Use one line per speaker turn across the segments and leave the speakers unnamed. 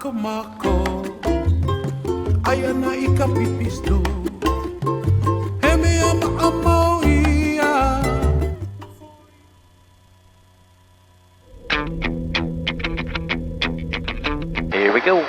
Kamako, ayan na ikapipis do. Hemi Maui.
Here we go.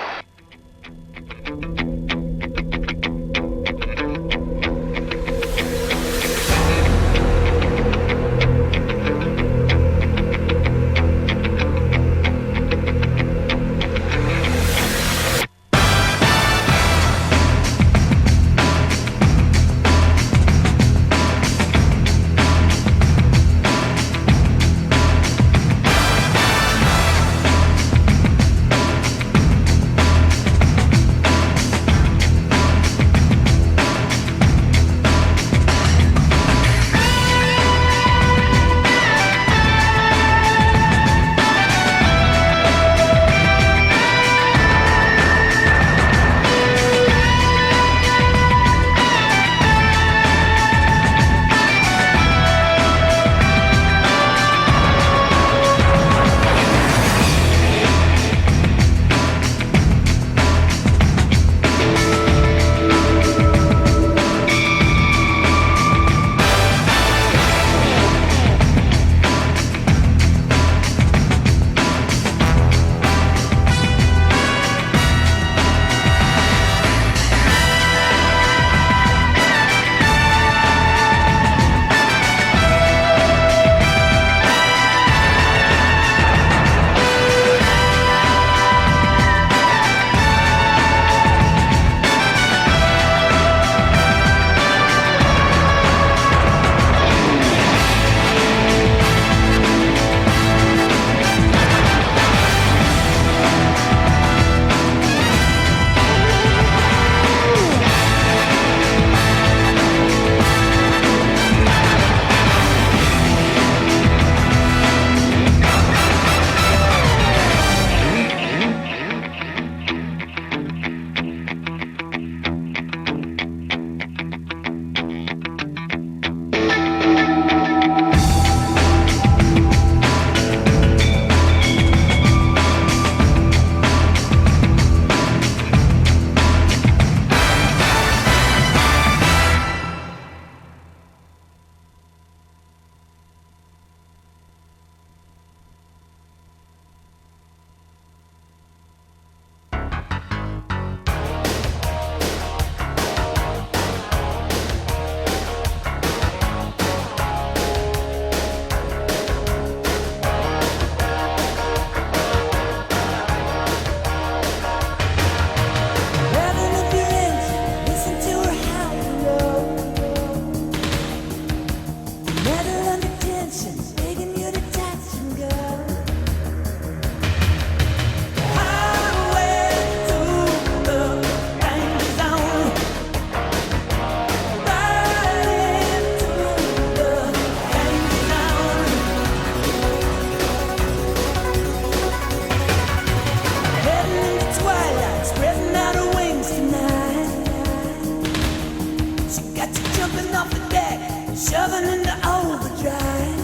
Shoving into overdrive.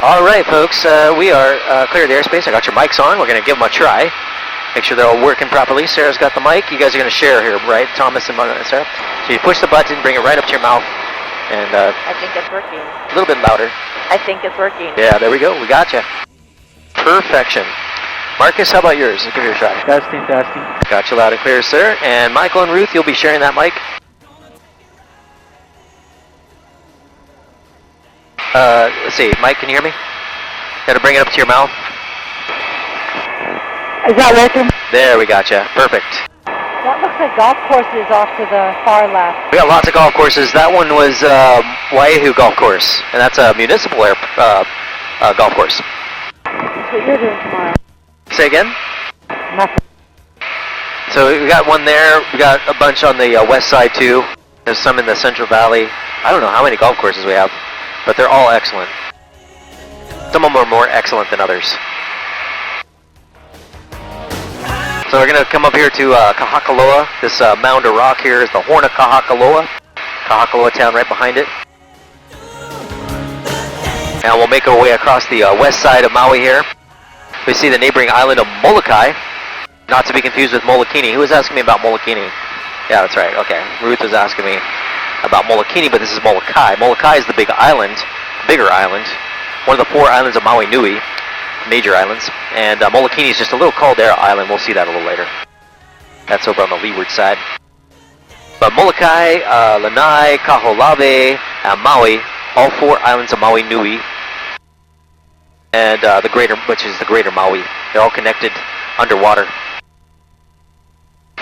All right, folks, we are cleared airspace. I got your mics on. We're going to give them a try. Make sure they're all working properly. Sarah's got the mic. You guys are going to share here, right? Thomas and Sarah. So you push the button, bring it right up to your mouth, and
I think it's working.
a little bit louder.
I think it's working.
Yeah, there we go. We got you. Perfection. Marcus, how about yours? Let's give it a shot.
Testing.
Got you loud and clear, sir. And Michael and Ruth, you'll be sharing that mic. Let's see. Mike, can you hear me? Gotta bring it up to your mouth.
Is that working?
There, we got you. Perfect.
That looks like golf courses off to the far left.
We got lots of golf courses. That one was Waihu Golf Course, and that's a municipal golf course.
That's what you're doing tomorrow.
Say again?
Nothing.
So we got one there. We got a bunch on the west side too. There's some in the Central Valley. I don't know how many golf courses we have, but they're all excellent. Some of them are more excellent than others. So we're going to come up here to Kahakaloa. This mound of rock here is the Horn of Kahakaloa. Kahakaloa town right behind it. And we'll make our way across the west side of Maui here. We see the neighboring island of Molokai. Not to be confused with Molokini. Who was asking me about Molokini? Yeah, that's right. Okay. Ruth was asking me about Molokini, but this is Molokai. Molokai is the bigger island. One of the 4 islands of Maui Nui. Major islands, and Molokini is just a little caldera island. We'll see that a little later. That's over on the leeward side. But Molokai, Lanai, Kaho'olawe, and Maui, all 4 islands of Maui Nui, and which is the greater Maui. They're all connected underwater.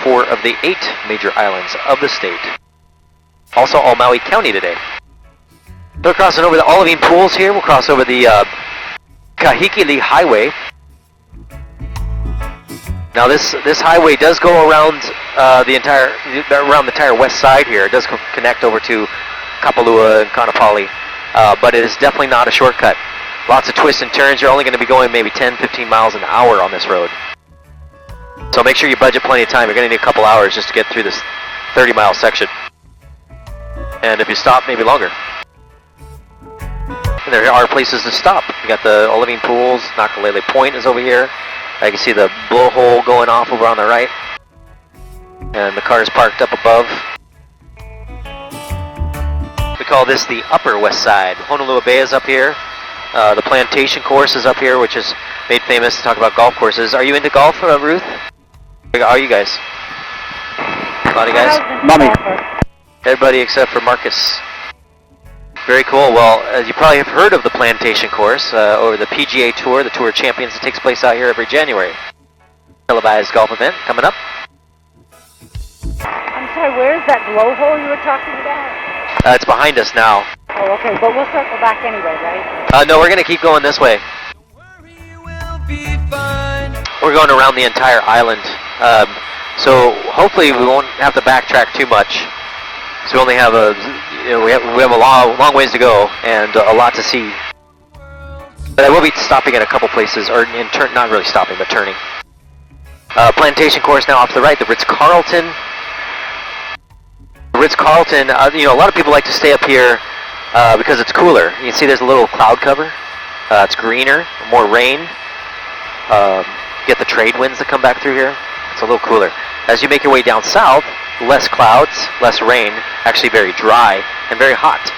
4 of the 8 major islands of the state. Also all Maui County today. So we're crossing over the Olivine Pools here. We'll cross over the Kahikili Highway. Now this highway does go around the entire west side here. It does connect over to Kapalua and Kaanapali, but it is definitely not a shortcut. Lots of twists and turns. You're only going to be going maybe 10-15 miles an hour on this road. So make sure you budget plenty of time. You're going to need a couple hours just to get through this 30-mile section. And if you stop, maybe longer. And there are places to stop. You got the Olivine Pools, Nakalele Point is over here. I can see the blowhole going off over on the right. And the car is parked up above. We call this the Upper West Side. Honolulu Bay is up here. The Plantation Course is up here, which is made famous to talk about golf courses. Are you into golf, Ruth? How are you guys? A lot of guys?
Mommy.
Everybody except for Marcus. Very cool. Well, as you probably have heard of the Plantation Course, or the PGA Tour, the Tour of Champions that takes place out here every January. Televised golf event coming up.
I'm sorry, where's that blowhole you were talking about?
It's behind us now.
Oh, okay, but we'll circle back anyway, right?
No, we're going to keep going this way. We're going around the entire island. So hopefully we won't have to backtrack too much. So we only have we have a long ways to go and a lot to see. But I will be stopping at a couple places, or not really stopping, but turning. Plantation Course now off to the right, the Ritz-Carlton. Ritz-Carlton, a lot of people like to stay up here because it's cooler. You can see there's a little cloud cover. It's greener, more rain. Get the trade winds that come back through here. It's a little cooler. As you make your way down south, less clouds, less rain, actually very dry and very hot.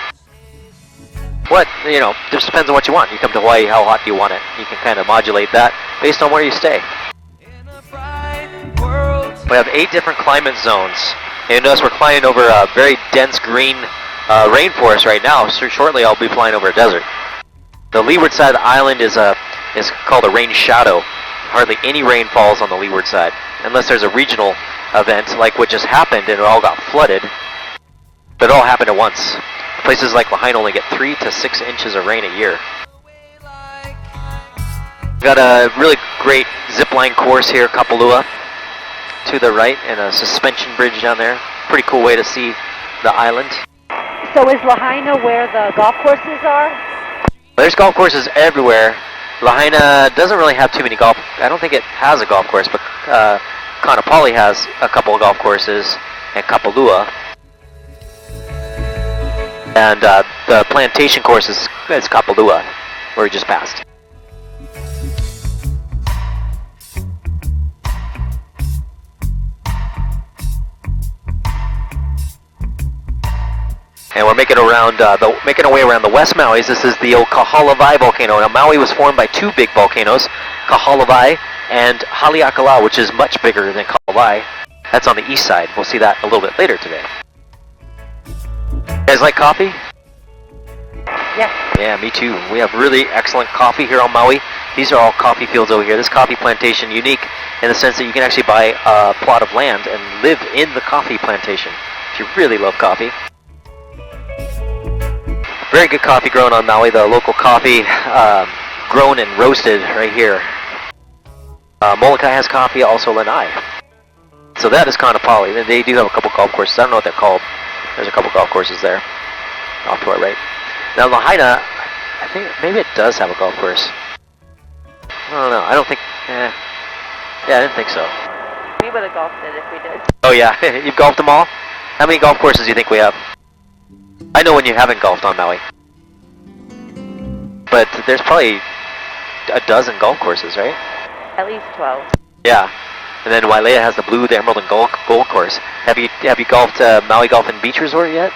Just depends on what you want. You come to Hawaii, how hot do you want it? You can kind of modulate that based on where you stay. We have 8 different climate zones. And notice we're flying over a very dense green rainforest right now. So shortly I'll be flying over a desert. The leeward side of the island is called a rain shadow. Hardly any rain falls on the leeward side, unless there's a regional event like what just happened and it all got flooded. But it all happened at once. Places like Lahaina only get 3 to 6 inches of rain a year. Got a really great zipline course here, Kapalua, to the right, and a suspension bridge down there. Pretty cool way to see the island.
So is Lahaina where the golf courses are?
There's golf courses everywhere. Lahaina doesn't really have too many golf. I don't think it has a golf course, but Kaanapali has a couple of golf courses, and Kapalua. And the Plantation Course is Kapalua, where we just passed. And we're making our way around the West Maui's. This is the old Kaho'olawe volcano. Now Maui was formed by 2 big volcanoes, Kaho'olawe and Haleakala, which is much bigger than Kauai. That's on the east side. We'll see that a little bit later today. You guys like coffee?
Yes.
Yeah, me too. We have really excellent coffee here on Maui. These are all coffee fields over here. This coffee plantation unique in the sense that you can actually buy a plot of land and live in the coffee plantation if you really love coffee. Very good coffee grown on Maui. The local coffee grown and roasted right here. Molokai has coffee, also Lanai. So that is Kaanapali. They do have a couple golf courses. I don't know what they're called. There's a couple golf courses there off to our right. Now Lahaina, I think maybe it does have a golf course. I don't know. I don't think. Yeah, I didn't think so.
We would have golfed it if we did.
Oh yeah, you've golfed them all? How many golf courses do you think we have? I know when you haven't golfed on Maui. But there's probably a dozen golf courses, right?
At least 12.
Yeah. And then Wailea has the blue, the emerald, and gold course. Have you golfed Maui Golf and Beach Resort yet?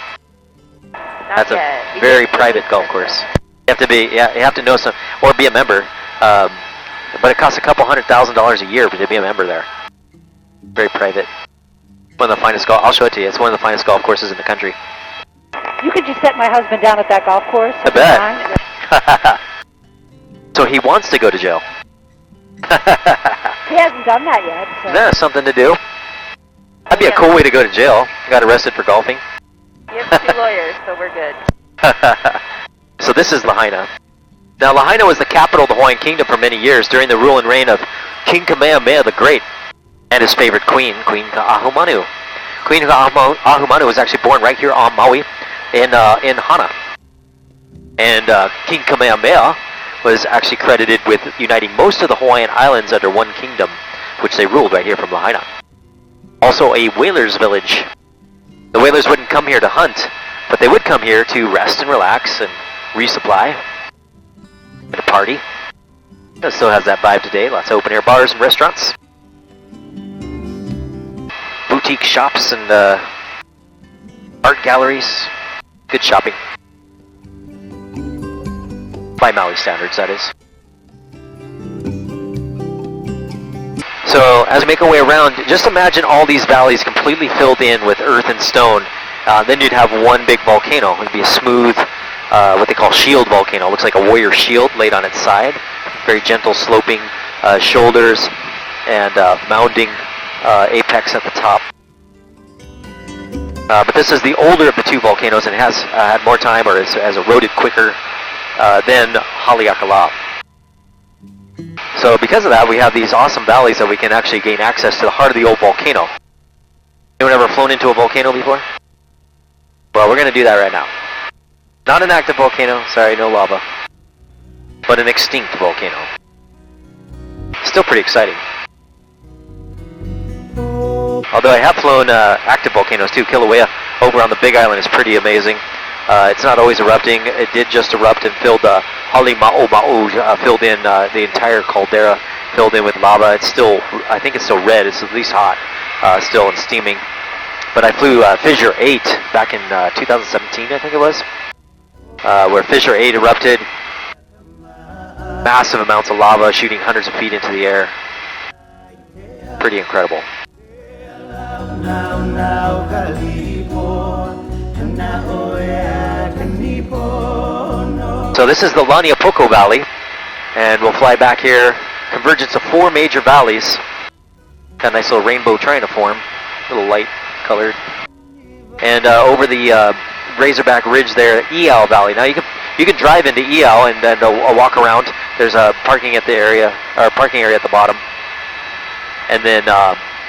Not
That's
yet.
a very private golf course. You have to know some, or be a member. But it costs a couple $100,000 a year to be a member there. Very private. One of the finest golf. I'll show it to you. It's one of the finest golf courses in the country.
You could just set my husband down at that golf course.
I bet. So he wants to go to jail.
He hasn't done that yet. So.
That's something to do. That'd be a cool way to go to jail. Got arrested for golfing.
You have 2 lawyers, so we're good.
So this is Lahaina. Now Lahaina was the capital of the Hawaiian Kingdom for many years during the rule and reign of King Kamehameha the Great and his favorite queen, Queen Ka'ahumanu. Queen Ka'ahumanu was actually born right here on Maui in Hana. And King Kamehameha was actually credited with uniting most of the Hawaiian Islands under one kingdom, which they ruled right here from Lahaina. Also a whalers' village. The whalers wouldn't come here to hunt, but they would come here to rest and relax and resupply and to party. It still has that vibe today. Lots of open-air bars and restaurants. Boutique shops and art galleries. Good shopping. By Maui standards, that is. So, as we make our way around, just imagine all these valleys completely filled in with earth and stone. Then you'd have one big volcano. It'd be a smooth, what they call shield volcano. It looks like a warrior shield laid on its side. Very gentle sloping shoulders and mounding apex at the top. But this is the older of the 2 volcanoes and has had more time or has eroded quicker than Haleakala. So because of that, we have these awesome valleys that we can actually gain access to the heart of the old volcano. Anyone ever flown into a volcano before? Well, we're going to do that right now. Not an active volcano, sorry, no lava. But an extinct volcano. Still pretty exciting. Although I have flown active volcanoes too. Kilauea over on the Big Island is pretty amazing. It's not always erupting. It did just erupt and filled Halima'oma'o, filled in the entire caldera, filled in with lava. It's still, I think it's still red. It's at least hot, still and steaming. But I flew Fissure 8 back in 2017, I think it was, where Fissure 8 erupted. Massive amounts of lava shooting hundreds of feet into the air. Pretty incredible. So this is the Laniapoko Valley, and we'll fly back here. Convergence of 4 major valleys. Got a nice little rainbow trying to form, a little light colored. And over the Razorback Ridge there, Iao Valley. Now you can drive into Iao and then walk around. There's a parking area at the bottom, and then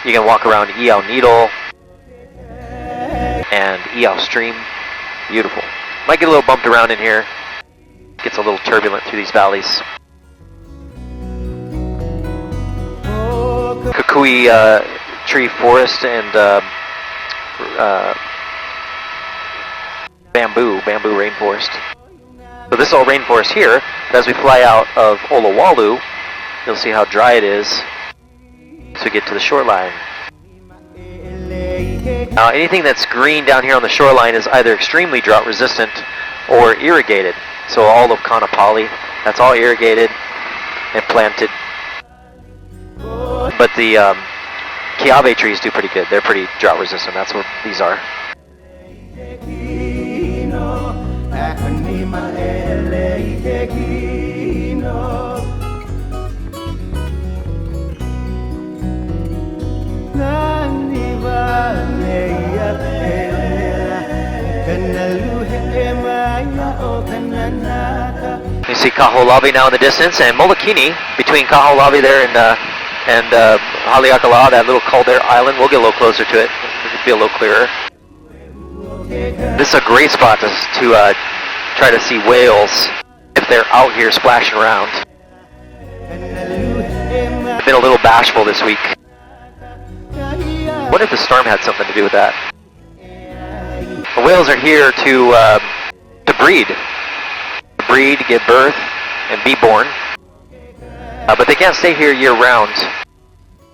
you can walk around Iao Needle and Iao Stream. Beautiful. Might get a little bumped around in here. Gets a little turbulent through these valleys. Kukui tree forest and bamboo rainforest. So this is all rainforest here, but as we fly out of Olowalu, you'll see how dry it is as we get to the shoreline. Now anything that's green down here on the shoreline is either extremely drought resistant or irrigated. So all of Kaanapali, that's all irrigated and planted. But the Kiawe trees do pretty good. They're pretty drought resistant. That's what these are. See Kaholabi now in the distance, and Molokini between Kaholabi there and Haleakala, that little caldera island. We'll get a little closer to it. It'll be a little clearer. This is a great spot to try to see whales if they're out here splashing around. I've been a little bashful this week. What if the storm had something to do with that? The whales are here to breed. Breed, give birth, and be born. But they can't stay here year round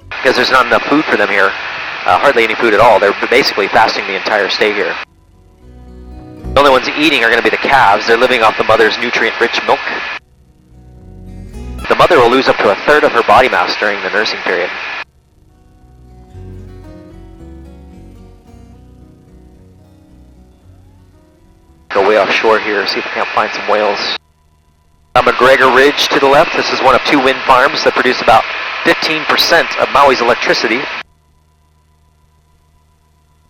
because there's not enough food for them here. Hardly any food at all. They're basically fasting the entire stay here. The only ones eating are going to be the calves. They're living off the mother's nutrient-rich milk. The mother will lose up to a third of her body mass during the nursing period. Go way offshore here, see if we can't find some whales. McGregor Ridge to the left. This is one of 2 wind farms that produce about 15% of Maui's electricity.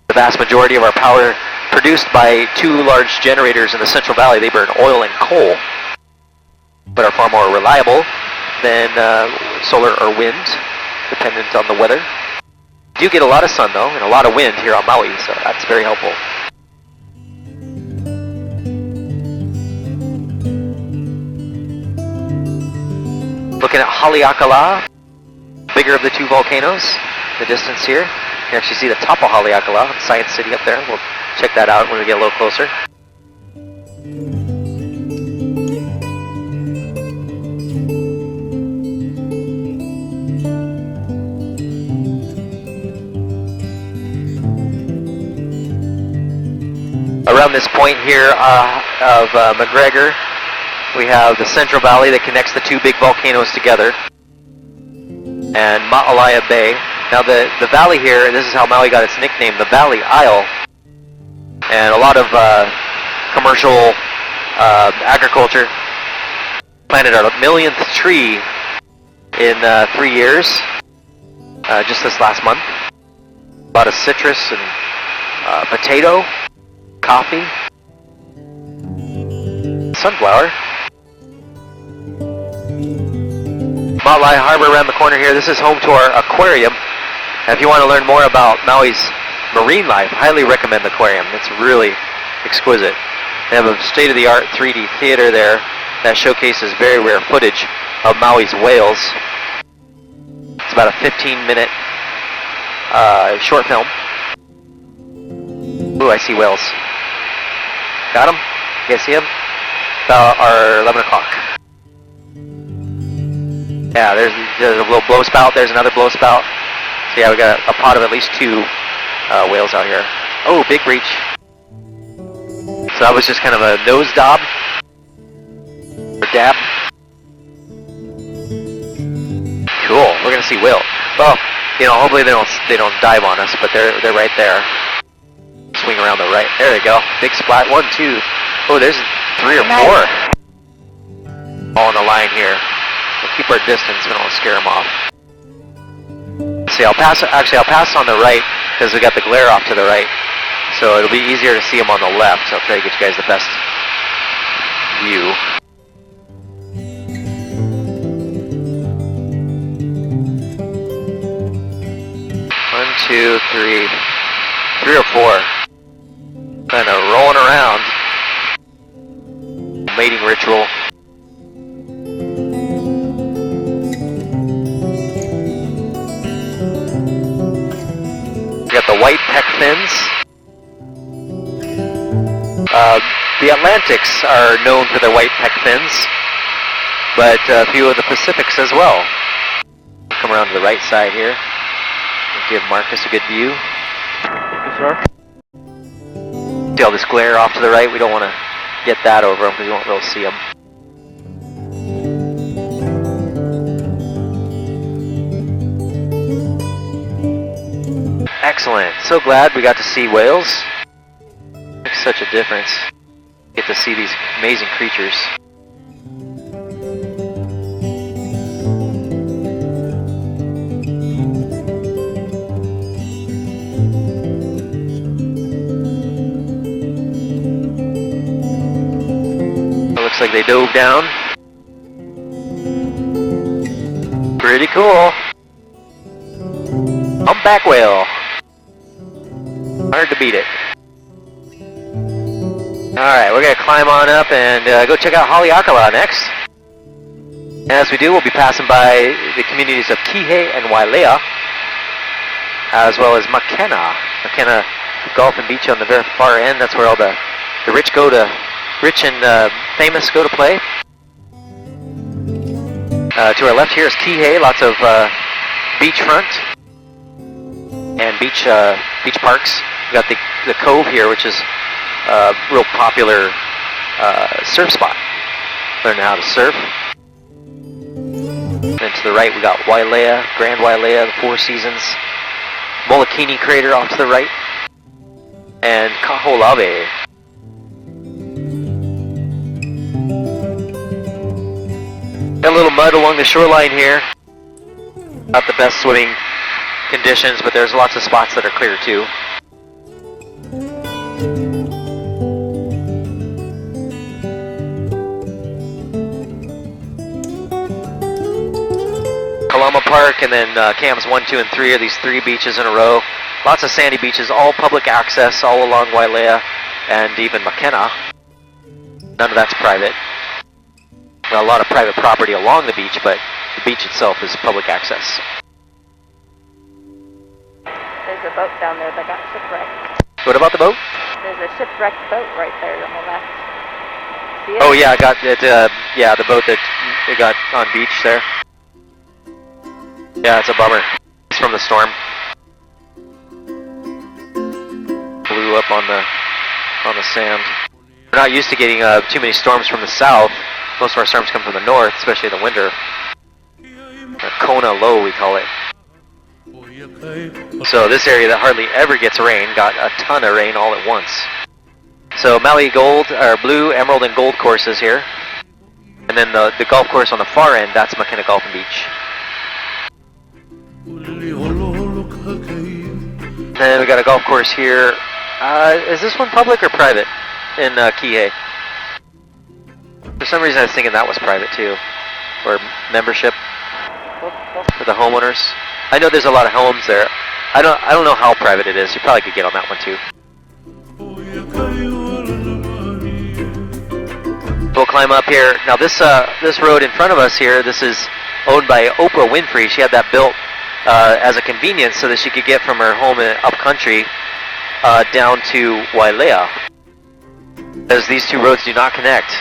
The vast majority of our power produced by 2 large generators in the Central Valley. They burn oil and coal, but are far more reliable than solar or wind, dependent on the weather. You do get a lot of sun though, and a lot of wind here on Maui, so that's very helpful. Looking at Haleakala, bigger of the 2 volcanoes, the distance here. You can actually see the top of Haleakala, Science City up there. We'll check that out when we get a little closer. Around this point here of McGregor, we have the Central Valley that connects the 2 big volcanoes together, and Ma'alaya Bay. Now the valley here, this is how Maui got its nickname, the Valley Isle, and a lot of commercial agriculture. Planted our millionth tree in 3 years, just this last month. A lot of citrus and potato, coffee, sunflower. Ma'alaya Harbor around the corner here. This is home to our aquarium. And if you want to learn more about Maui's marine life, I highly recommend the aquarium. It's really exquisite. They have a state-of-the-art 3D theater there that showcases very rare footage of Maui's whales. It's about a 15-minute short film. Ooh, I see whales. Got them? You guys see them? About our 11 o'clock. Yeah, there's a little blow spout. There's another blow spout. So yeah, we got a pod of at least 2 whales out here. Oh, big breach. So that was just kind of a nose dab or dab. Cool. We're gonna see whale. Well, you know, hopefully they don't dive on us, but they're right there. Swing around the right. There they go. Big splat. 1, 2. Oh, there's 3 or 4. All on the line here. We'll keep our distance. We don't want to scare them off. See, I'll pass on the right because we got the glare off to the right. So it'll be easier to see them on the left. So I'll try to get you guys the best view. One, 2, 3. 3 or 4. Kind of rolling around. Mating ritual. We got the white peck fins. The Atlantics are known for their white peck fins, but a few of the Pacifics as well. Come around to the right side here. Give Marcus a good view. Yes, sir. See all this glare off to the right? We don't want to get that over them because we won't be able to see them. Excellent. So glad we got to see whales. Makes such a difference. Get to see these amazing creatures. It looks like they dove down. Pretty cool. Humpback whale. Hard to beat it. Alright, we're going to climb on up and go check out Haleakala next. And as we do, we'll be passing by the communities of Kihei and Wailea, as well as Makena. Makena Golf and Beach on the very far end. That's where all the rich and famous go to play. To our left here is Kihei, lots of beachfront and beach parks. We got the Cove here, which is a real popular surf spot. Learn how to surf. And to the right, we got Wailea, Grand Wailea, the Four Seasons, Molokini Crater off to the right, and Kaho'olawe. Got a little mud along the shoreline here. Not the best swimming conditions, but there's lots of spots that are clear too. Kalama Park, and then Cams 1, 2, and 3 are these 3 beaches in a row. Lots of sandy beaches, all public access, all along Wailea and even Makena. None of that's private. Well, a lot of private property along the beach, but the beach itself is public access.
There's a boat down there that got shipwrecked.
What about the boat?
There's a shipwrecked boat right there on the left. See it?
Oh yeah, I got it. Yeah, the boat that it got on beach there. Yeah, it's a bummer. It's from the storm. Blew up on the sand. We're not used to getting too many storms from the south. Most of our storms come from the north, especially in the winter. Kona low, we call it. So this area that hardly ever gets rain got a ton of rain all at once. So Maui gold, or blue, emerald, and gold courses here. And then the golf course on the far end, that's Makena Golf and Beach. Then we got a golf course here. Is this one public or private in Kihei? For some reason I was thinking that was private too. Or membership for the homeowners. I know there's a lot of homes there. I don't know how private it is. You probably could get on that one too. We'll climb up here. Now this road in front of us here, this is owned by Oprah Winfrey. She had that built as a convenience so that she could get from her home in up country down to Wailea. As these two roads do not connect.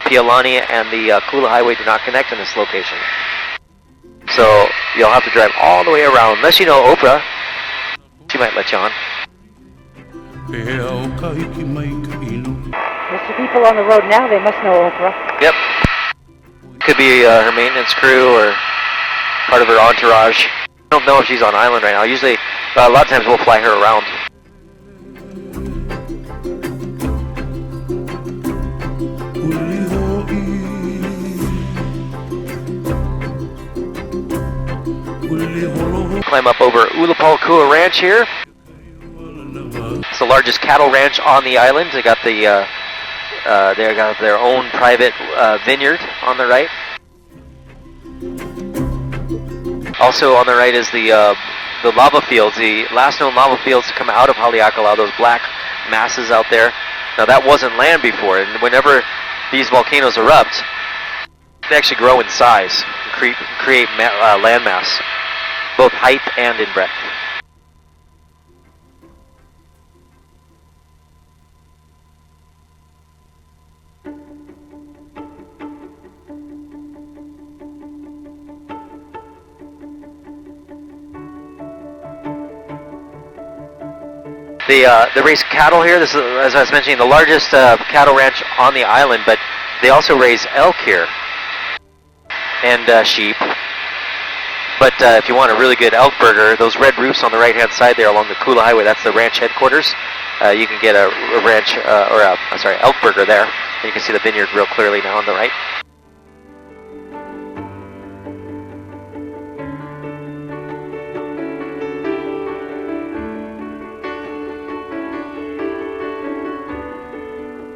Pialani and the Kula Highway do not connect in this location. So you'll have to drive all the way around. Unless you know Oprah, she might let you on.
There's some people on the road now, they must know Oprah.
Yep. Could be her maintenance crew or part of her entourage. I don't know if she's on island right now. Usually, a lot of times we'll fly her around. Climb up over Ulapalakua Ranch here. It's the largest cattle ranch on the island. They got they got their own private vineyard on the right. Also on the right is the lava fields, the last known lava fields to come out of Haleakala, those black masses out there. Now that wasn't land before, and whenever these volcanoes erupt, they actually grow in size and create land mass, both height and in breadth. They raise cattle here. This is, as I was mentioning, the largest cattle ranch on the island, but they also raise elk here and sheep. But if you want a really good elk burger, those red roofs on the right-hand side there along the Kula Highway, that's the ranch headquarters. You can get a ranch elk burger there. And you can see the vineyard real clearly now on the right.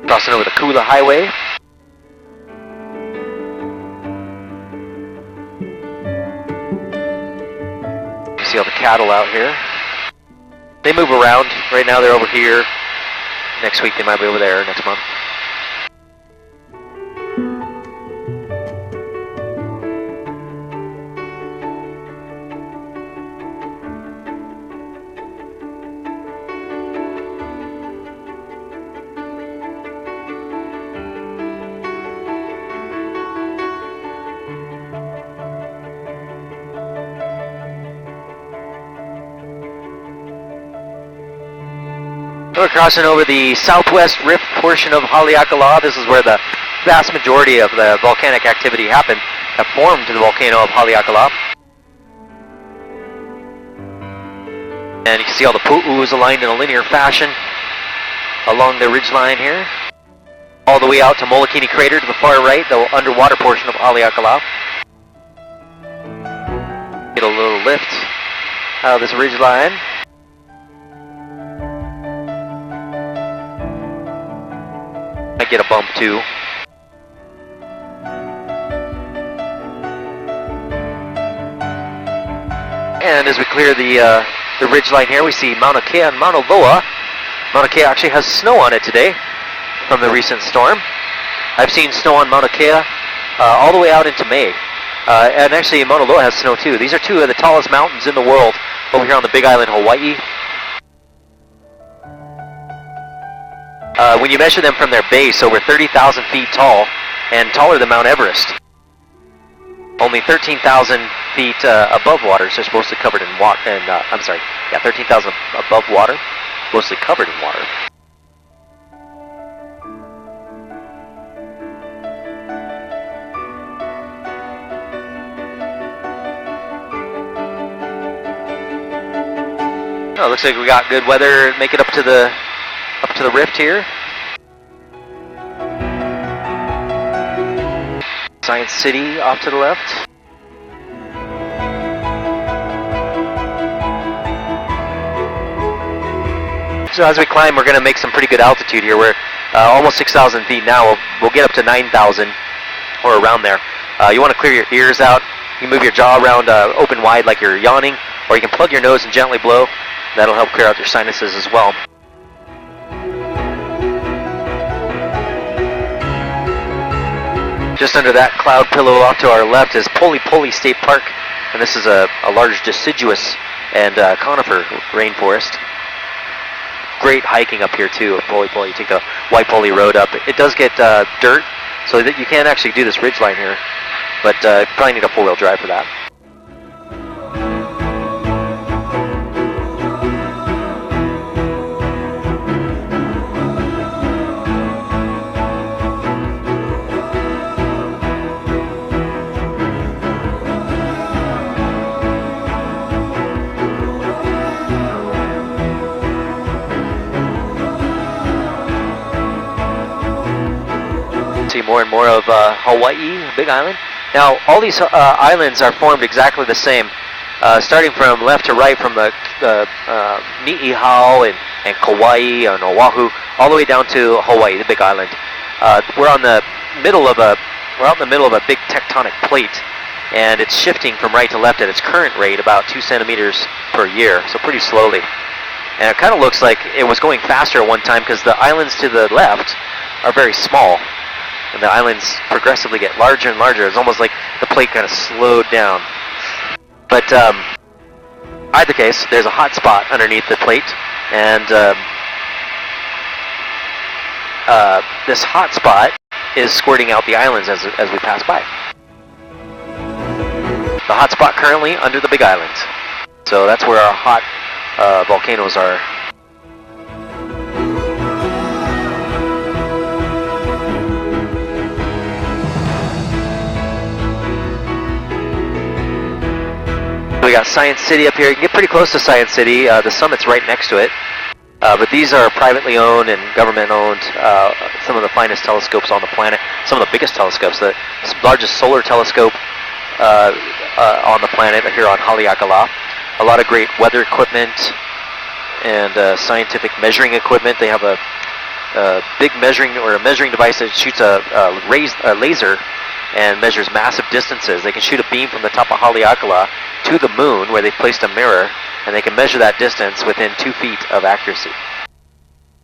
Crossing over the Kula Highway. See all the cattle out here. They move around. Right now they're over here. Next week they might be over there, next month. We're crossing over the southwest rift portion of Haleakala. This is where the vast majority of the volcanic activity happened, that formed the volcano of Haleakala. And you can see all the pu'us aligned in a linear fashion along the ridge line here. All the way out to Molokini Crater to the far right, the underwater portion of Haleakala. Get a little lift out of this ridge line. Might get a bump too. And as we clear the ridge line here, we see Mauna Kea and Mauna Loa. Mauna Kea actually has snow on it today from the recent storm. I've seen snow on Mauna Kea all the way out into May. And actually Mauna Loa has snow too. These are two of the tallest mountains in the world over here on the Big Island, Hawaii. When you measure them from their base, over 30,000 feet tall and taller than Mount Everest. Only 13,000 feet above water, so it's mostly covered in water. 13,000 above water, mostly covered in water. Oh, looks like we got good weather. Make it up to the rift here. Science City off to the left. So as we climb, we're going to make some pretty good altitude here. We're almost 6,000 feet now. We'll get up to 9,000 or around there. You want to clear your ears out. You can move your jaw around open wide like you're yawning, or you can plug your nose and gently blow. That'll help clear out your sinuses as well. Just under that cloud pillow off to our left is Poli Poli State Park, and this is a large deciduous and conifer rainforest. Great hiking up here too at Poli Poli. You take the White Poli Road up. It does get dirt, so that you can't actually do this ridge line here, but you probably need a four-wheel drive for that. See more and more of Hawaii, Big Island. Now, all these islands are formed exactly the same, starting from left to right, from the Ni'ihau and Kauai and Oahu, all the way down to Hawaii, the Big Island. We're out in the middle of a big tectonic plate, and it's shifting from right to left at its current rate, about 2 centimeters per year, so pretty slowly. And it kind of looks like it was going faster at one time because the islands to the left are very small. And the islands progressively get larger and larger. It's almost like the plate kind of slowed down. But either case, there's a hot spot underneath the plate, and this hot spot is squirting out the islands as we pass by. The hot spot currently under the Big Island. So that's where our hot volcanoes are. We got Science City up here. You can get pretty close to Science City. The summit's right next to it. But these are privately owned and government owned. Some of the finest telescopes on the planet. Some of the biggest telescopes. The largest solar telescope on the planet are here on Haleakala. A lot of great weather equipment and scientific measuring equipment. They have a big measuring device that shoots a laser and measures massive distances. They can shoot a beam from the top of Haleakala to the moon where they've placed a mirror, and they can measure that distance within 2 feet of accuracy.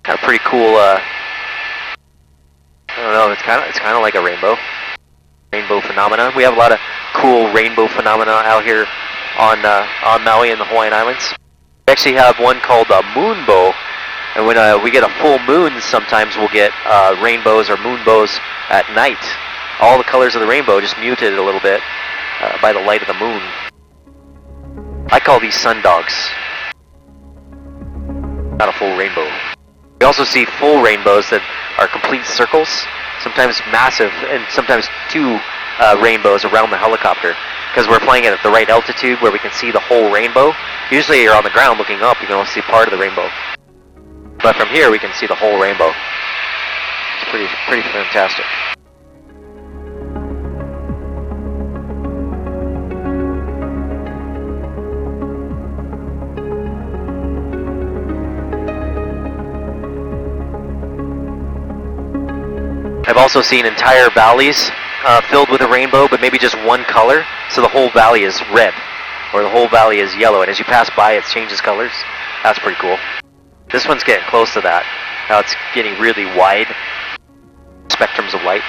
Kind of pretty cool, I don't know, it's kind of like a rainbow phenomena. We have a lot of cool rainbow phenomena out here on Maui and the Hawaiian Islands. We actually have one called a moonbow, and when we get a full moon, sometimes we'll get rainbows or moonbows at night. All the colors of the rainbow just muted a little bit by the light of the moon. I call these sundogs. Not a full rainbow. We also see full rainbows that are complete circles, sometimes massive, and sometimes two rainbows around the helicopter, because we're flying it at the right altitude where we can see the whole rainbow. Usually you're on the ground looking up, you can only see part of the rainbow. But from here we can see the whole rainbow. It's pretty fantastic. I've also seen entire valleys filled with a rainbow, but maybe just one color, so the whole valley is red, or the whole valley is yellow, and as you pass by it changes colors. That's pretty cool. This one's getting close to that. Now it's getting really wide spectrums of light.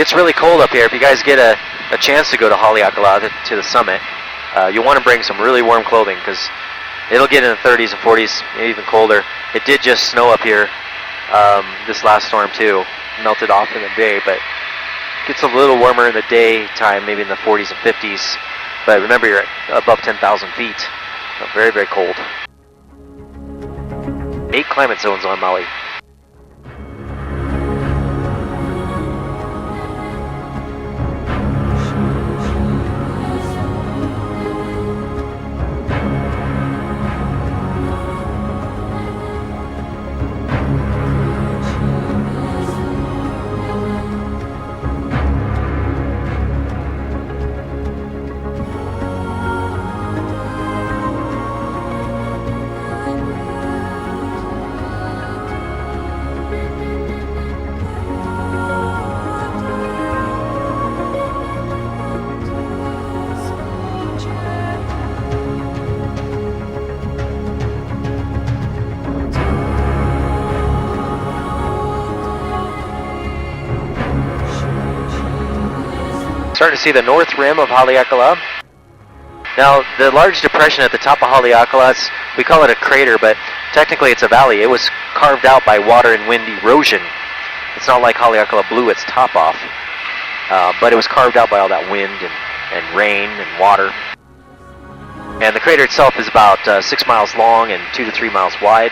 It's really cold up here. If you guys get a chance to go to Haleakala, to the summit, you'll want to bring some really warm clothing, because it'll get in the 30s and 40s, maybe even colder. It did just snow up here this last storm too. Melted off in the day, but it gets a little warmer in the daytime, maybe in the 40s and 50s. But remember, you're at above 10,000 feet. So very, very cold. 8 climate zones on Maui. Starting to see the north rim of Haleakala. Now, the large depression at the top of Haleakala, we call it a crater, but technically it's a valley. It was carved out by water and wind erosion. It's not like Haleakala blew its top off, but it was carved out by all that wind and rain and water. And the crater itself is about 6 miles long and 2 to 3 miles wide.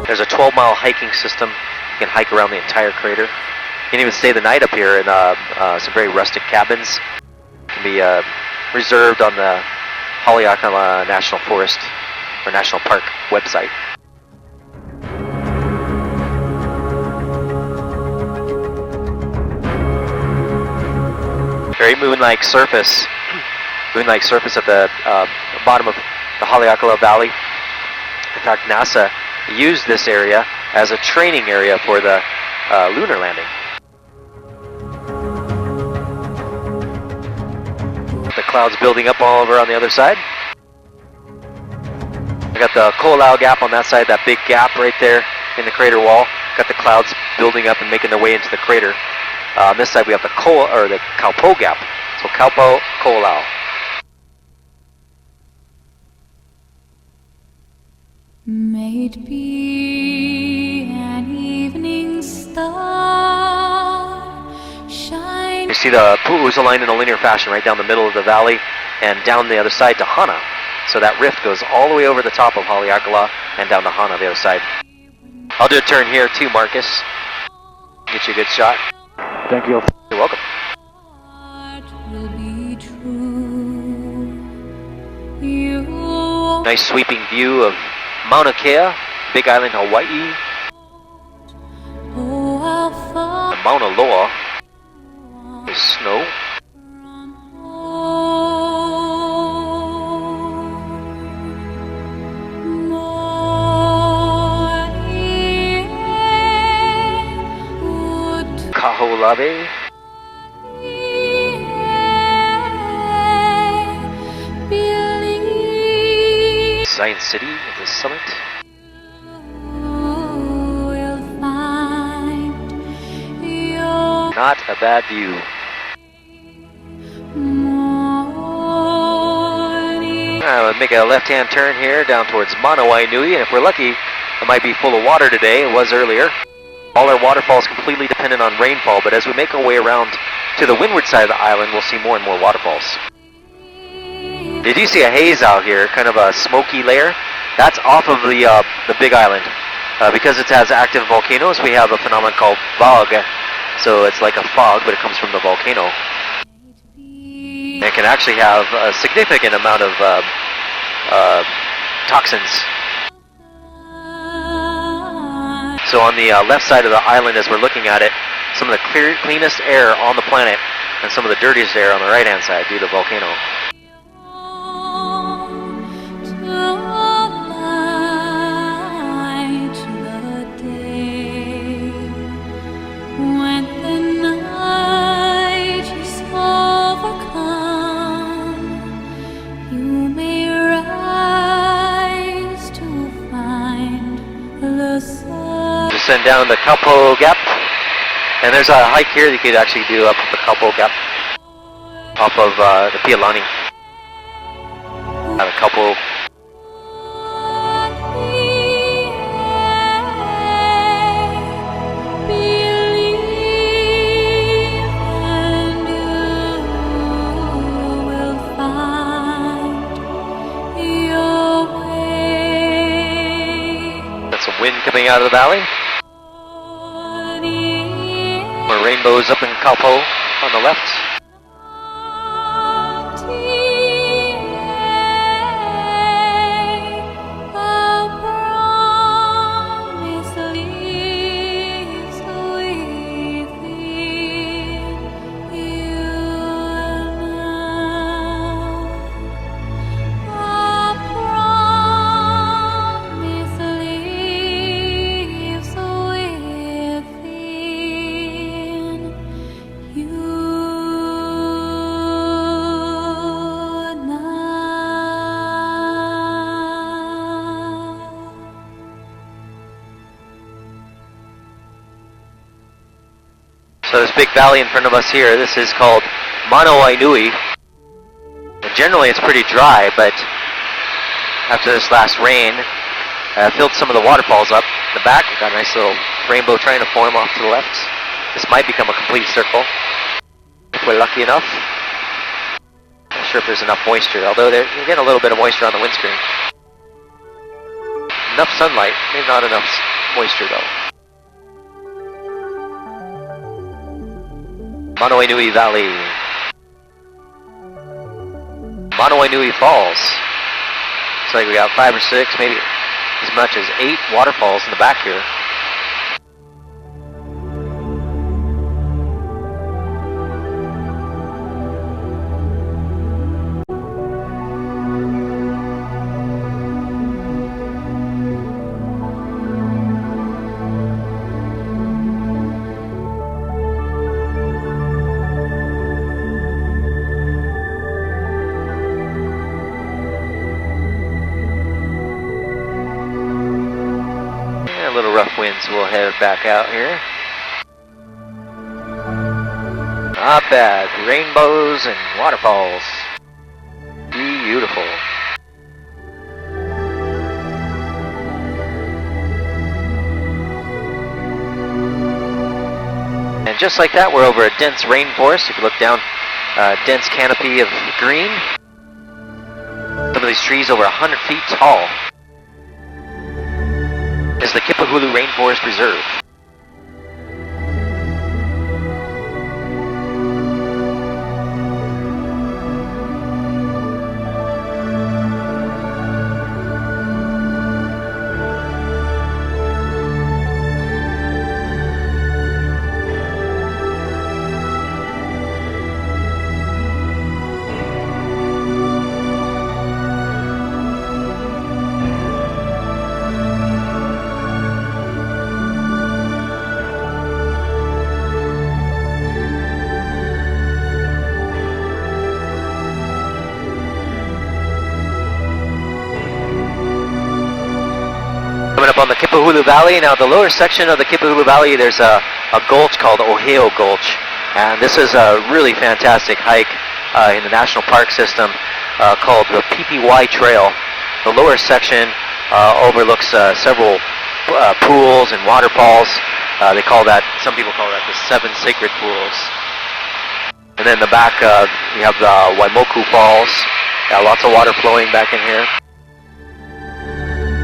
There's a 12-mile hiking system. You can hike around the entire crater. You can even stay the night up here in some very rustic cabins. It can be reserved on the Haleakala National Forest or National Park website. Very moon-like surface. Moon-like surface at the bottom of the Haleakala Valley. In fact, NASA used this area as a training area for the lunar landing. The clouds building up all over on the other side. I got the Ko'olau Gap on that side, that big gap right there in the crater wall. Got the clouds building up and making their way into the crater. On this side we have the Kaupo Gap. So Kaupo, Ko'olau.
May it be an evening star.
You see the pu'u's aligned in a linear fashion right down the middle of the valley and down the other side to Hana. So that rift goes all the way over the top of Haleakala and down to Hana the other side. I'll do a turn here too, Marcus. Get you a good shot.
Thank you.
You're welcome.
Will be true.
Nice sweeping view of Mauna Kea, Big Island, Hawaii.
Oh, how far
Mauna Loa. There's snow. Kaho'olawe. Science City at the summit. Not a bad view. We'll make a left-hand turn here down towards Maui, and if we're lucky, it might be full of water today. It was earlier. All our waterfalls completely dependent on rainfall, but as we make our way around to the windward side of the island, we'll see more and more waterfalls. Did you see a haze out here, kind of a smoky layer? That's off of the Big Island. Because it has active volcanoes, we have a phenomenon called fog. So it's like a fog, but it comes from the volcano. And it can actually have a significant amount of toxins. So on the left side of the island, as we're looking at it, some of the cleanest air on the planet, and some of the dirtiest air on the right-hand side due to the volcano. Descend down the Kaupo Gap, and there's a hike here that you could actually do up the Kaupo Gap, off of the Pialani. Have a couple. That's some wind coming out of the valley. More rainbows up in Kaupo on the left. So this big valley in front of us here, this is called Maui Nui. And generally it's pretty dry, but after this last rain, filled some of the waterfalls up. In the back, we've got a nice little rainbow trying to form off to the left. This might become a complete circle, if we're lucky enough. Not sure if there's enough moisture, although you're getting a little bit of moisture on the windscreen. Enough sunlight, maybe not enough moisture though. Maui Nui Valley. Maui Nui Falls. Looks like we got 5 or 6, maybe as much as 8 waterfalls in the back here. Little rough winds, we'll head back out here. Not bad. Rainbows and waterfalls. Beautiful. And just like that, we're over a dense rainforest. If you look down, dense canopy of green. Some of these trees over 100 feet tall. Is the Kipahulu Rainforest Reserve. Kipahulu Valley. Now the lower section of the Kipahulu Valley, there's a gulch called Ohio Gulch. And this is a really fantastic hike in the national park system called the PPY Trail. The lower section overlooks several pools and waterfalls. They call that, some people call that the 7 sacred pools. And then in the back, we have the Waimoku Falls. Got lots of water flowing back in here.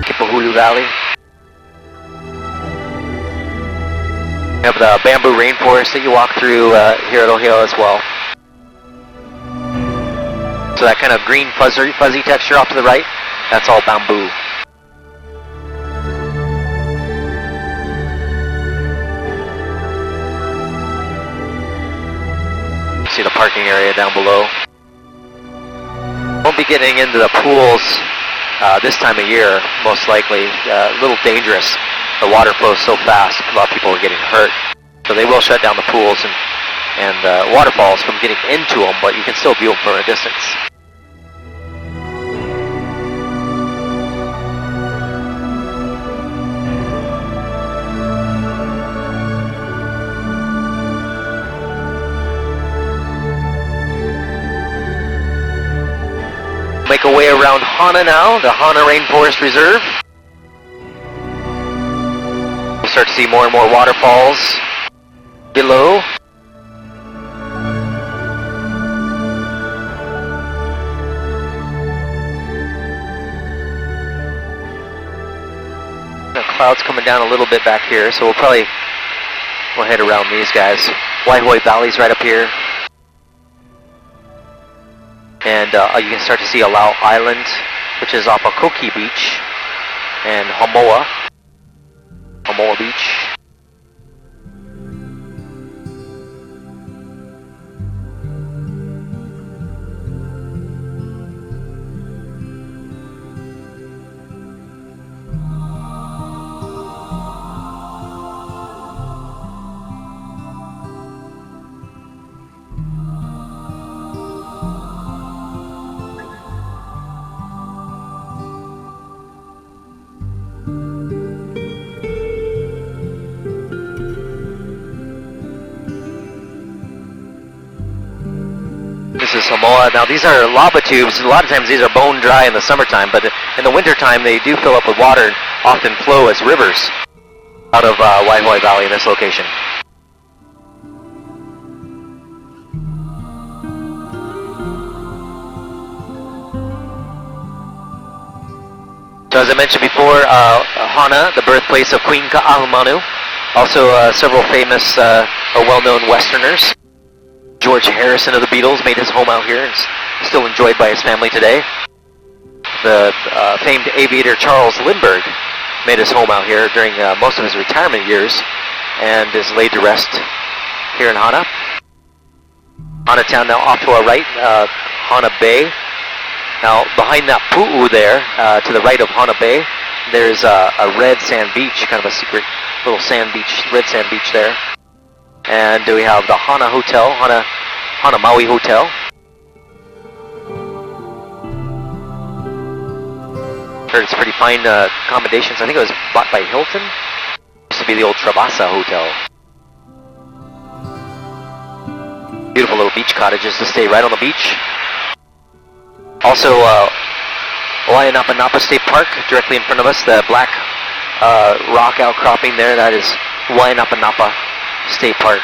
Kipahulu Valley. We have the bamboo rainforest that you walk through here at Ohio as well. So that kind of green fuzzy texture off to the right, that's all bamboo. See the parking area down below. Won't be getting into the pools this time of year, most likely. A little dangerous. The water flows so fast, a lot of people are getting hurt. So they will shut down the pools and waterfalls from getting into them, but you can still view them from a distance. Make our way around Hana now, the Hana Rainforest Reserve. We'll start to see more and more waterfalls below. The clouds coming down a little bit back here, so we'll head around these guys. Waihoi Valley's right up here. And you can start to see Alau Island, which is off of Koki Beach, and Hamoa Beach. This is Samoa. Now these are lava tubes. A lot of times these are bone dry in the summertime, but in the wintertime they do fill up with water and often flow as rivers out of Waihoi Valley in this location. So as I mentioned before, Hana, the birthplace of Queen Ka'ahumanu. Also several famous or well-known Westerners. George Harrison of the Beatles made his home out here and is still enjoyed by his family today. The famed aviator Charles Lindbergh made his home out here during most of his retirement years and is laid to rest here in Hana. Hana Town now off to our right, Hana Bay. Now behind that pu'u there, to the right of Hana Bay, there's a red sand beach, kind of a secret little sand beach, red sand beach there. And we have the Hana Hotel, Hana Maui Hotel. Heard it's pretty fine accommodations. I think it was bought by Hilton. Used to be the old Trabasa Hotel. Beautiful little beach cottages to stay right on the beach. Also, Wainapa State Park, directly in front of us, the black rock outcropping there, that is Wainapa State Park.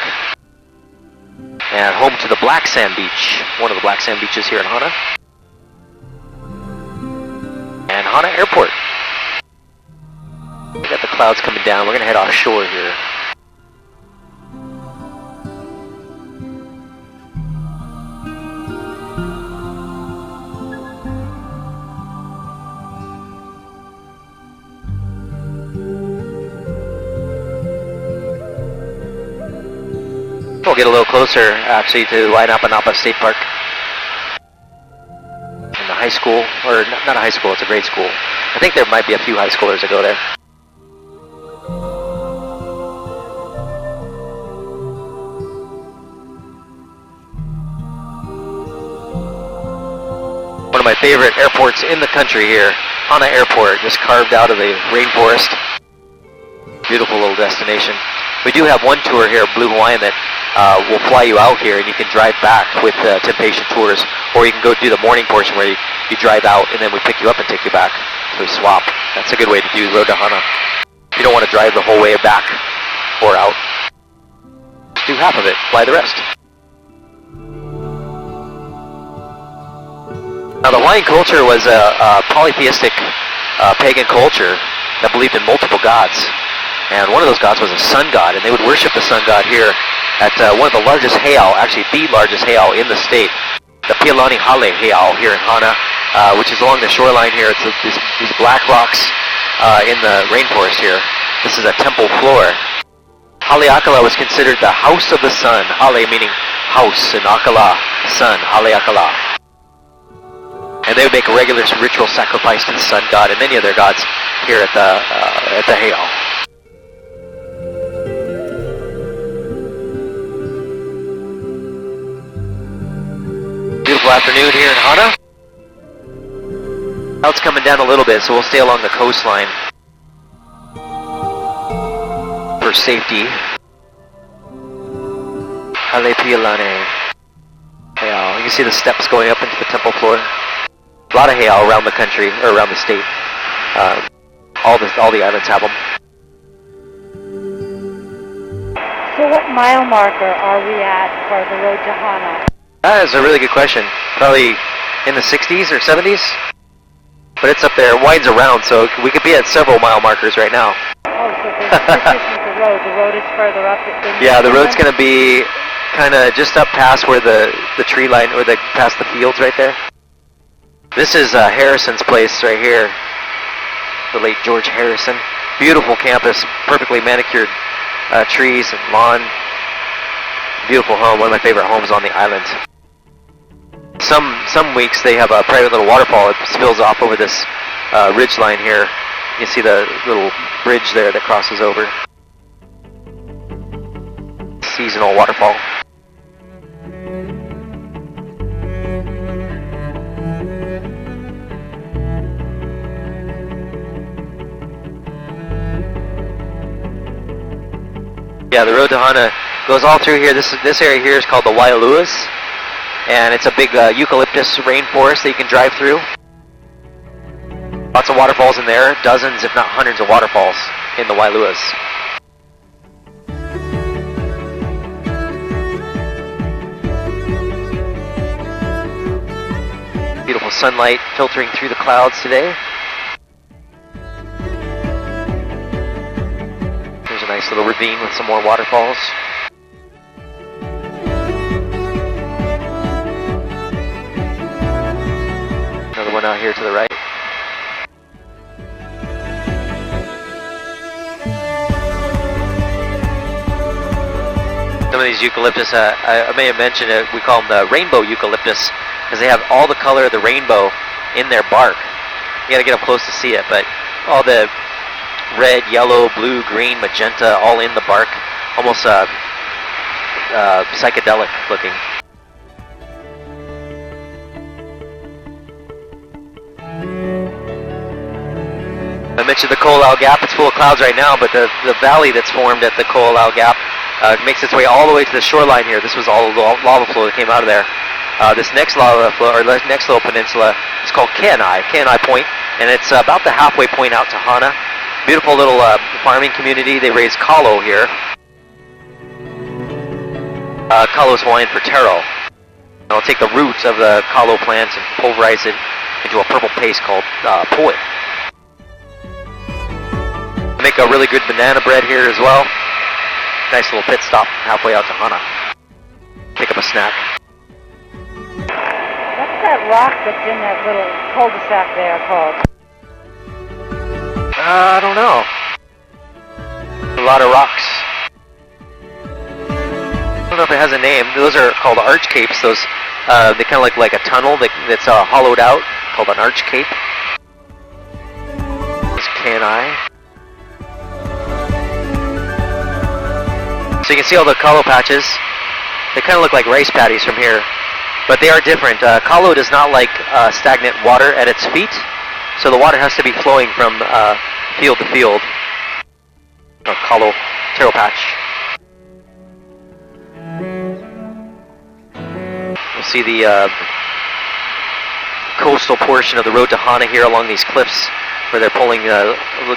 And home to the Black Sand Beach, one of the Black Sand Beaches here in Hana. And Hana Airport. We got the clouds coming down. We're going to head offshore here. We'll get a little closer, actually, to Wainapa State Park. In the high school, or not a high school, it's a grade school. I think there might be a few high schoolers that go there. One of my favorite airports in the country here, Hana Airport, just carved out of the rainforest. Beautiful little destination. We do have one tour here, Blue Hawaiian, that will fly you out here and you can drive back with Temptation Tours, or you can go do the morning portion where you drive out and then we pick you up and take you back. So we swap. That's a good way to do Road to Hana. You don't want to drive the whole way back or out. Do half of it, fly the rest. Now the Hawaiian culture was a polytheistic pagan culture that believed in multiple gods. And one of those gods was a sun god, and they would worship the sun god here at one of the largest heiau, actually the largest heiau in the state, the Pialani Hale heiau here in Hana, which is along the shoreline here. It's these black rocks in the rainforest here. This is a temple floor. Haleakala was considered the house of the sun. Hale meaning house, and Akala, sun, Haleakala. And they would make a regular ritual sacrifice to the sun god and many other gods here at the heiau. Beautiful afternoon here in Hana. Clouds coming down a little bit, so we'll stay along the coastline for safety. Hale Pialani. Heiau. You can see the steps going up into the temple floor. A lot of heiau around the country, or around the state. All the islands have them.
So what mile marker are we at for the Road to Hana?
That is a really good question. Probably in the 60s or 70s? But it's up there, it winds around, so we could be at several mile markers right now.
Oh, so this isn't the road. The road is further up.
Yeah, the road's going to be kind of just up past where the tree line, or past the fields right there. This is Harrison's place right here. The late George Harrison. Beautiful campus, perfectly manicured trees and lawn. Beautiful home, one of my favorite homes on the island. Some weeks they have a private little waterfall that spills off over this ridge line here. You can see the little bridge there that crosses over. Seasonal waterfall. Yeah, the Road to Hana goes all through here. This area here is called the Waialuas, and it's a big eucalyptus rainforest that you can drive through. Lots of waterfalls in there, dozens if not hundreds of waterfalls in the Waialuas. Beautiful sunlight filtering through the clouds today. There's a nice little ravine with some more waterfalls. Another one out here to the right. Some of these eucalyptus, I may have mentioned it, we call them the rainbow eucalyptus because they have all the color of the rainbow in their bark. You gotta get up close to see it, but all the red, yellow, blue, green, magenta, all in the bark. Almost psychedelic looking. I mentioned the Ko'olau Gap. It's full of clouds right now, but the valley that's formed at the Ko'olau Gap makes its way all the way to the shoreline here. This was all the lava flow that came out of there. This next lava flow, or next little peninsula, is called Kenai Point, and it's about the halfway point out to Hana. Beautiful little farming community. They raise kalo here. Kalo is Hawaiian for taro. I'll take the roots of the kalo plant and pulverize it into a purple paste called poi. Make a really good banana bread here as well. Nice little pit stop halfway out to Hana. Pick up a snack.
What's that rock that's in that little cul-de-sac there called?
I don't know. A lot of rocks. I don't know if it has a name. Those are called arch capes. Those they kind of look like a tunnel that's hollowed out, called an arch cape. This Kenai. So you can see all the kalo patches. They kind of look like rice paddies from here, but they are different. Kalo does not like stagnant water at its feet, so the water has to be flowing from field to field. or Kalo Taro Patch. We'll see the coastal portion of the road to Hana here along these cliffs where they're pulling,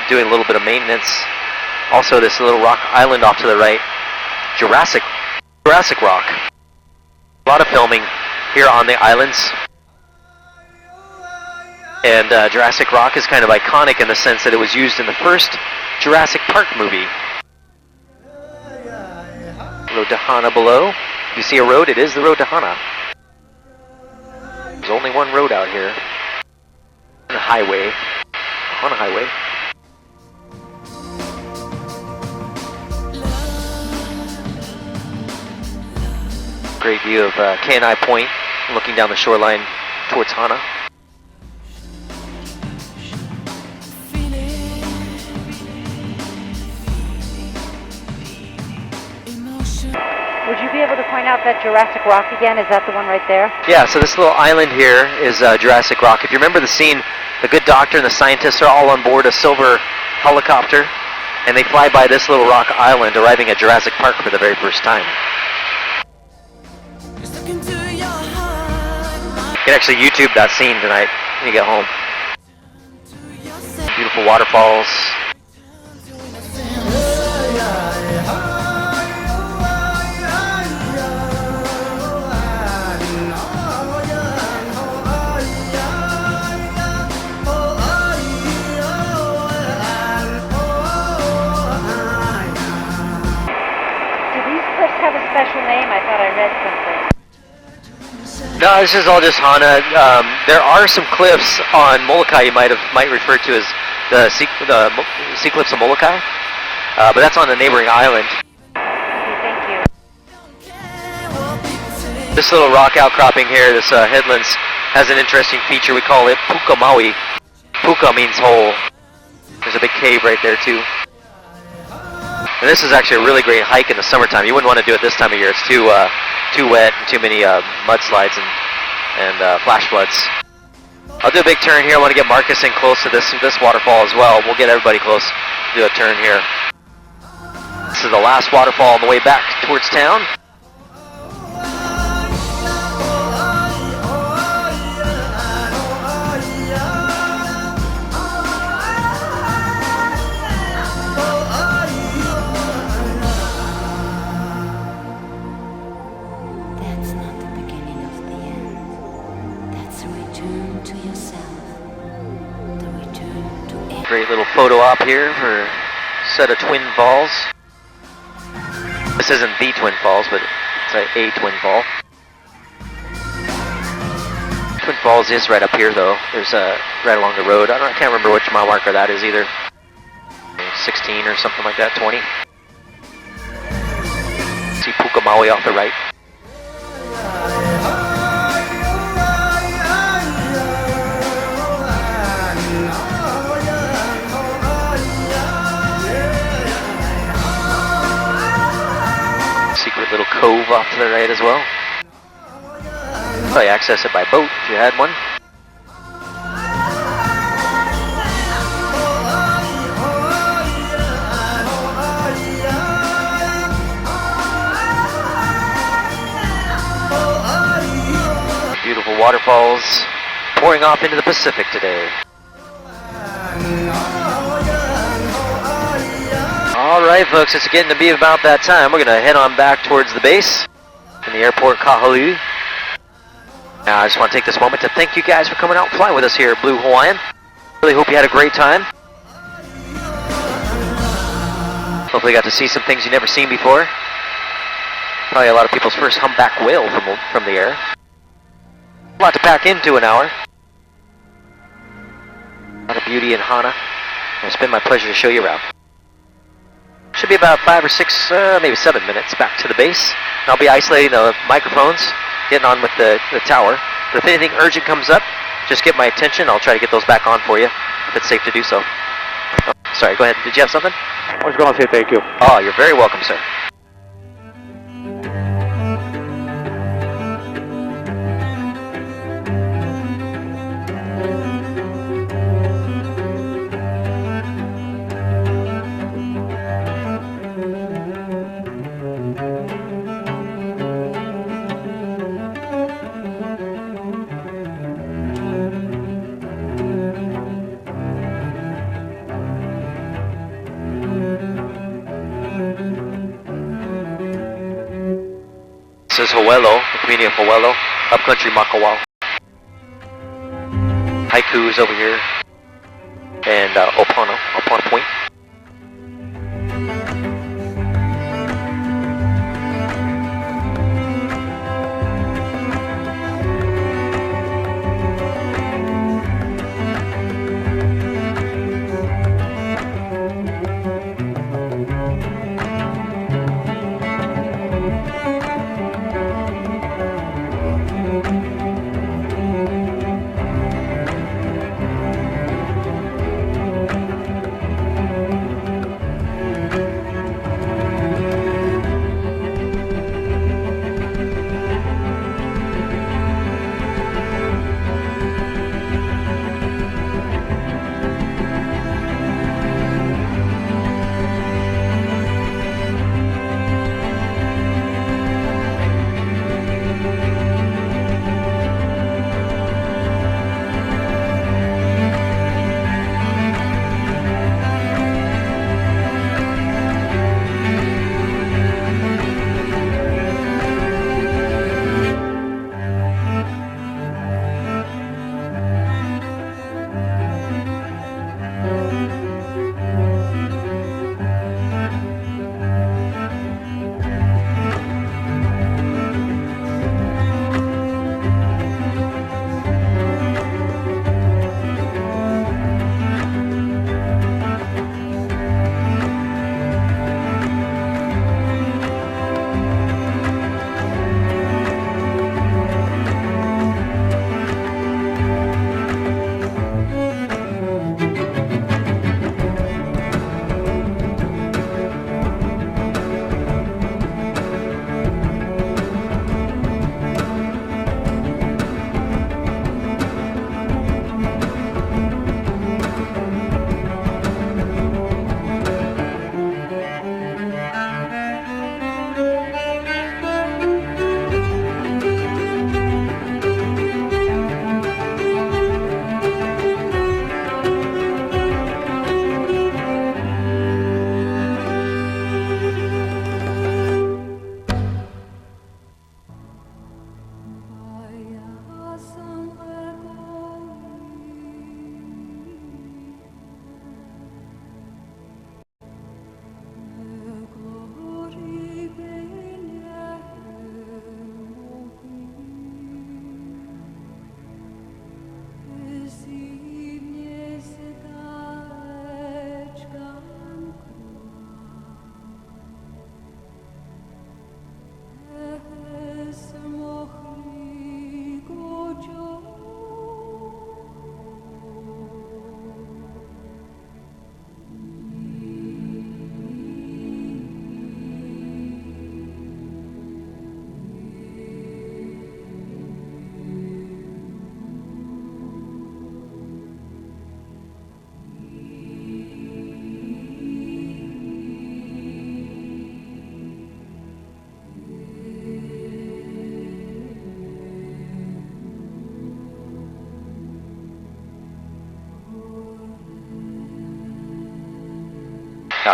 doing a little bit of maintenance. Also this little rock island off to the right, Jurassic Rock. A lot of filming here on the islands. And Jurassic Rock is kind of iconic in the sense that it was used in the first Jurassic Park movie. Road to Hana below. If you see a road, it is the road to Hana. There's only one road out here. On a highway. On a highway. Great view of Kenai Point, looking down the shoreline towards Hana.
Would you be able to point out that Jurassic Rock again? Is that the one right there?
Yeah, so this little island here is Jurassic Rock. If you remember the scene, the good doctor and the scientists are all on board a silver helicopter, and they fly by this little rock island, arriving at Jurassic Park for the very first time. You can actually YouTube that scene tonight when you get home. Beautiful waterfalls.
Have a special name? I thought I read something.
No, this is all just Hana. There are some cliffs on Molokai you might refer to as the sea cliffs of Molokai, but that's on the neighboring island.
Okay, thank you.
This little rock outcropping here, this headlands, has an interesting feature. We call it Puka Maui. Puka means hole. There's a big cave right there too. And this is actually a really great hike in the summertime. You wouldn't want to do it this time of year. It's too wet and too many mudslides and flash floods. I'll do a big turn here. I want to get Marcus in close to this waterfall as well. We'll get everybody close. Do a turn here. This is the last waterfall on the way back towards town. Great little photo op here for a set of twin falls. This isn't the Twin Falls, but it's a Twin Fall. Twin Falls is right up here though. There's right along the road. I can't remember which mile marker that is either. 16 or something like that, 20. See Puka Maui off the right. Secret little cove off to the right as well. Probably access it by boat if you had one. Beautiful waterfalls pouring off into the Pacific today. Alright folks, it's getting to be about that time. We're going to head on back towards the base in the airport Kahaluu. Now I just want to take this moment to thank you guys for coming out and flying with us here at Blue Hawaiian. Really hope you had a great time. Hopefully you got to see some things you've never seen before. Probably a lot of people's first humpback whale from the air. A lot to pack into an hour. A lot of beauty in Hana. It's been my pleasure to show you around. Should be about 5 or 6, maybe 7 minutes back to the base. And I'll be isolating the microphones, getting on with the tower. But if anything urgent comes up, just get my attention. I'll try to get those back on for you, if it's safe to do so. Oh, sorry, go ahead. Did you have something?
I was going to say thank you.
Oh, you're very welcome, sir. This is Hawelo, the community of Hawelo, upcountry Makawao. Haiku is over here, and Opana Point.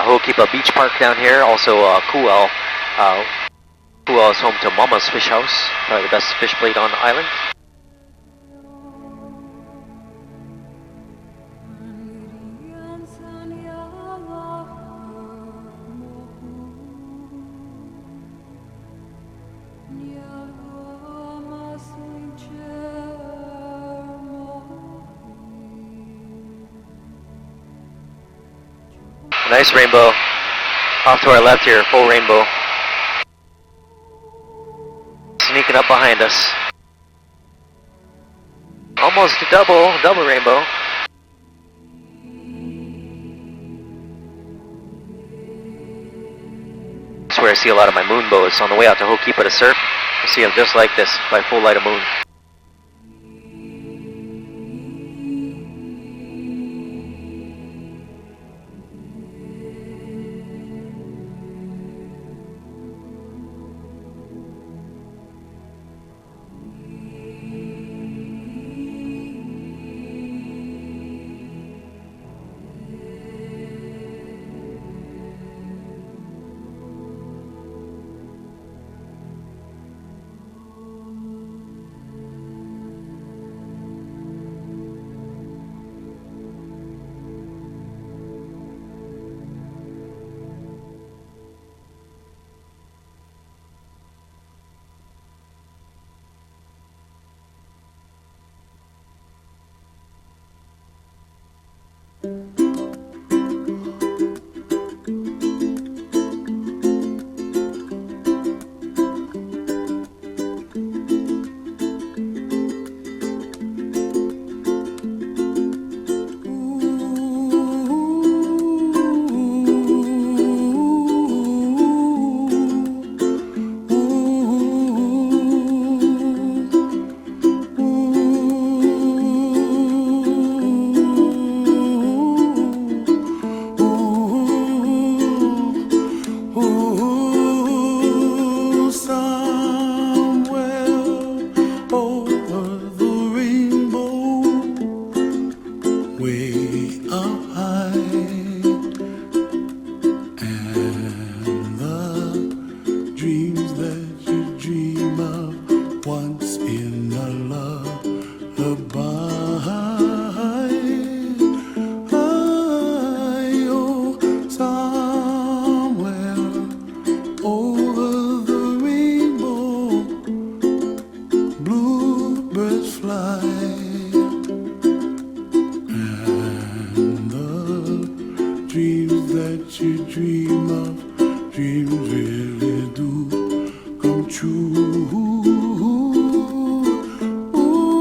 Ho'okipa Beach Park down here, also Ku'el. Ku'el is home to Mama's Fish House, probably the best fish plate on the island. Nice rainbow. Off to our left here, full rainbow. Sneaking up behind us. Almost a double rainbow. That's where I see a lot of my moon bows. On the way out to Ho'okipa to surf, I see them just like this, by full light of moon.
Dreams that you dream of, dreams really do come true. Ooh,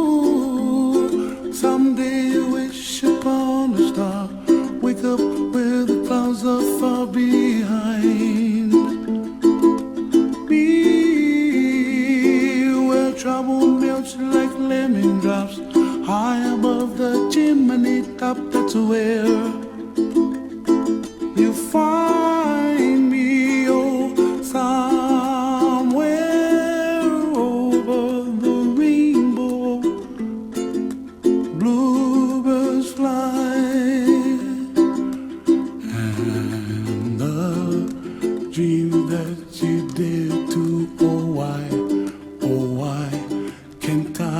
someday you wish upon a star, wake up where the clouds are far behind. Be where trouble melts like lemon drops, high above the chimney top. That's where you find me, oh, somewhere over the rainbow. Bluebirds fly, and the dream that you dare to, oh why can't I?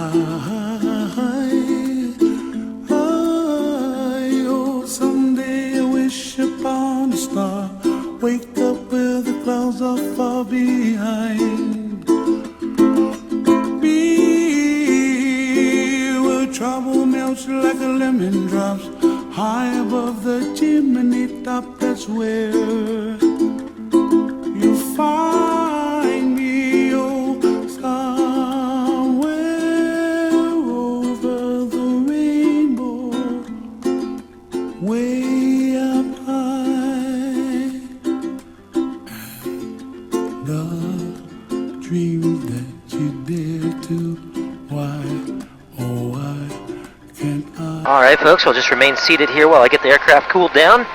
Upon a star, wake up where the clouds are far behind. Be where trouble melts like a lemon drops, high above the chimney top. That's where you find me, oh, somewhere over the rainbow, way up high. The dreams that you dare to, why can't I?
Alright folks, we'll just remain seated here while I get the aircraft cooled down.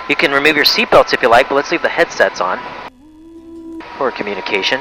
You can remove your seatbelts if you like, but let's leave the headsets on for communication.